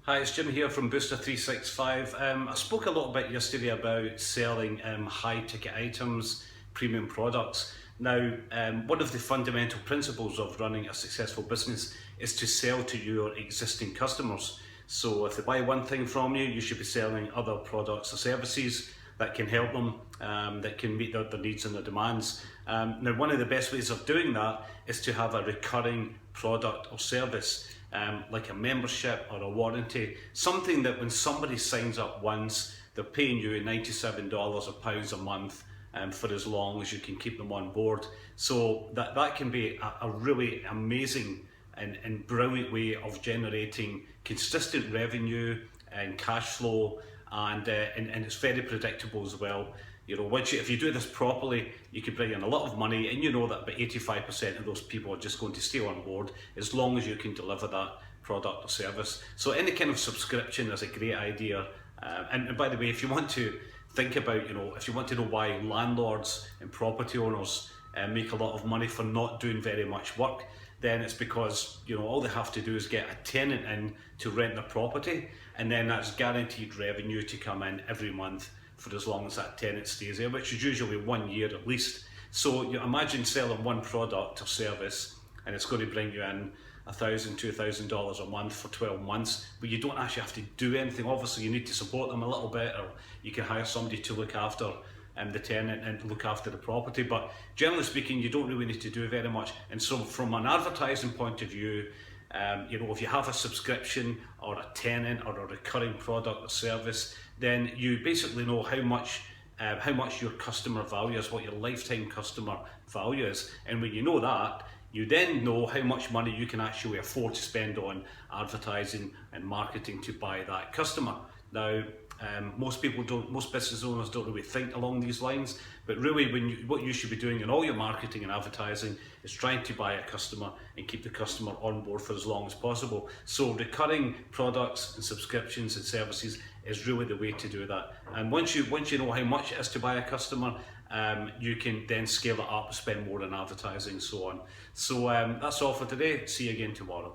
Hi, it's Jim here from Booster 365. I spoke a little bit yesterday about selling high ticket items, premium products. Now, one of the fundamental principles of running a successful business is to sell to your existing customers. So if they buy one thing from you, you should be selling other products or services that can help them, that can meet their needs and their demands. Now, one of the best ways of doing that is to have a recurring product or service. Like a membership or a warranty, something that when somebody signs up once, they're paying you $97 or pounds a month for as long as you can keep them on board. So that can be a really amazing and brilliant way of generating consistent revenue and cash flow, and it's very predictable as well. You know, if you do this properly, you can bring in a lot of money, and you know that about 85% of those people are just going to stay on board as long as you can deliver that product or service. So any kind of subscription is a great idea. And by the way, if you want to think about, if you want to know why landlords and property owners make a lot of money for not doing very much work, then it's because all they have to do is get a tenant in to rent their property, and then that's guaranteed revenue to come in every month for as long as that tenant stays there, which is usually 1 year at least. So you imagine selling one product or service, and it's going to bring you in $1,000, $2,000 a month for 12 months, but you don't actually have to do anything. Obviously, you need to support them a little bit, or you can hire somebody to look after the tenant and look after the property. But generally speaking, you don't really need to do very much. And so, from an advertising point of view, if you have a subscription or a tenant or a recurring product or service, then you basically know how much your customer value is, what your lifetime customer value is. And when you know that, you then know how much money you can actually afford to spend on advertising and marketing to buy that customer. Now, most business owners don't really think along these lines, but really what you should be doing in all your marketing and advertising is trying to buy a customer and keep the customer on board for as long as possible. So recurring products and subscriptions and services is really the way to do that. And once you know how much it is to buy a customer, you can then scale it up, spend more on advertising, so on. So that's all for today. See you again tomorrow.